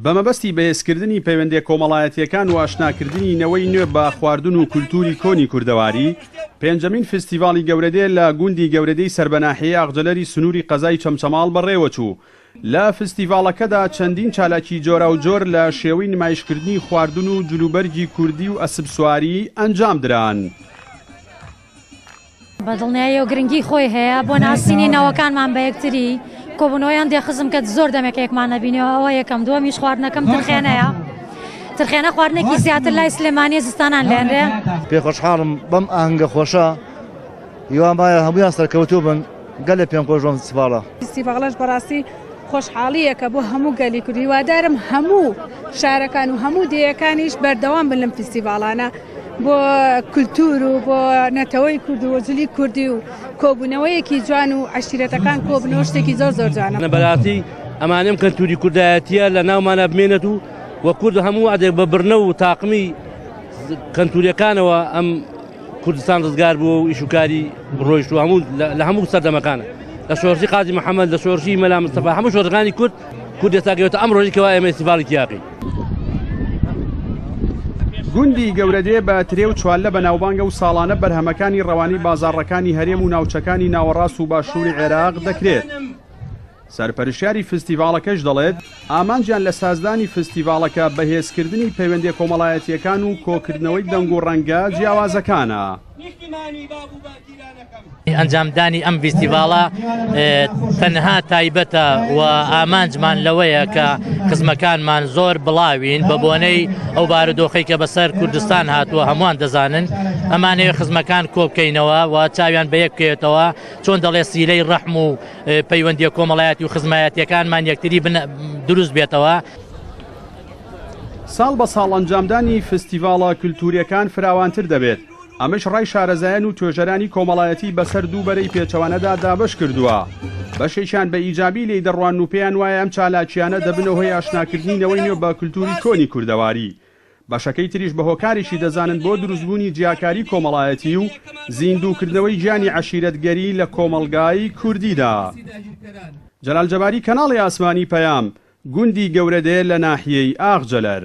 بەمەبەستی بەهێزکردنی پەیوەندیە کۆمەڵایەتیەکان و ئاشناکردنی نەوەی نوێ بە خواردن و کولتوری کۆنی کوردەواری، پێنجەمین فستیڤاڵی گەورەدێ لە گوندی گەورەدەی سەربەناحیە ئاغجەلەری سنووری قەزای چەمچەماڵ بەڕێوەچوو. لە فستیڤاڵەکەدا چەندین چالاکی جۆرا و جۆر لە شێوەی نمایشکردنی خواردن و جلوبەرگی کوردی و ئەسب سواری ئەنجام دران. بەدڵنیایی و گرنگی خۆی هەیە بۆ ناسینی نەوەکانمان بە یەکتری، کۆبوونەوەیان دێخزم کە زۆر دەمێکێکمان نەبینەوە. ئەوە یەکەم. دووەمیش خواردنەکەم ترخێنەیە. ترخێنە خواردنێکی زیاتر لای سلێمانی زستانان لێنرێ. پێ خۆشحاڵم بەم ئاهەنگە خۆشە، هیوام وایە هەموویان سەرکەوتوو بن. گەلێ پێم خۆش بۆم فستیڤاڵە. فستیڤاڵەش بەڕاستی خۆشحاڵیەکە بۆ هەموو گەلی کوردی. هیوادارم هەموو شارەکان و هەموو دێیەکانیش بەردەوام بن لەم فستیڤاڵانە بۆ کولتور و بۆ نەتەوەی کورد و وەجلی کوردی و کۆبوونەوەیەکی جوان و عەشیرەتەکان کۆبنەوە شتێکی زۆر زۆر جوانە. بەراتی ئەمانەم کەلتوری کوردایەتیە لە ناومانە بمێنێت و وە کورد هەموو عادێک بە برنە و تاقمی کەلتوریەکانەوە ئەم کوردستان ڕزگار بووە و ئیشوکاری ڕۆیشت و هەموو لە هەموو سەردەمەکانە، لە شۆڕشی قازی محەممەد، لە شۆڕشی مەلا مستەفا، هەموو شۆڕەکانی کورد ئێستا ئەم ڕۆژی کەوا ئێمە فستیڤاڵی تیاقی. گوندی گەورەدێ بە ترێ و چوالە بەناوبانگە و ساڵانە بەرهەمەکانی ڕەوانی بازاڕەکانی هەرێم و ناوچەکانی ناوەڕاست و باشووری عێراق دەکرێت. سەرپەرشتیاری فستیڤاڵەکەش دەڵێت ئامانجیان لە سازدانی فستیڤاڵەکە بەهێزکردنی پەیوەندیە کۆمەڵایەتیەکان و کۆکردنەوەی دەنگ و ڕەنگە جیاوازەکانە. ئەنجامدانی ئەم فستیڤاڵە تەنها تایبەتە و ئامانجمان لەوەیە کە خزمەکانمان زۆر بڵاوین بە بۆنەی ئەو بارودۆخەی کە بەسەر کوردستان هاتووە هەمووان دەزانن. ئەمانەیە خزمەکان کۆبکەینەوە و چاویان بە یەک بکەوێتەوە، چۆن دەڵێ سیلەی ڕەحم و پەیوەندیە کۆمەڵایەتی و خزمایەتیەکانمان یەکتری دروست بێتەوە. ساڵ بە ساڵ ئەنجامدانی فستیڤاڵە کولتوریەکان فراوانتر دەبێت. ئەمەش ڕای شارەزایان و توێژەرانی کۆمەڵایەتی بەسەر دووبەرەی پێچەوانەدا دابش کردووە. بەشێکیان بە ئیجابی لێی دەڕوان و پێیان وایە ئەم چالاکیانە دەبنەوە هۆی ئاشناکردنەوەی نوێ بە کولتوری کۆنی کوردەواری. بەشەکەی تریش بە هۆکارێکی دەزانن بۆ دروستبوونی جیاکاری کۆمەڵایەتی و زیندووکردنەوەی گیانی عەشیرەتگەری لە کۆمەلگای کوردیدا. جەلال جەباری، کەناڵی ئاسمانی پەیام، گوندی گەورەدێ لە ناحیەی ئاغجەلەر.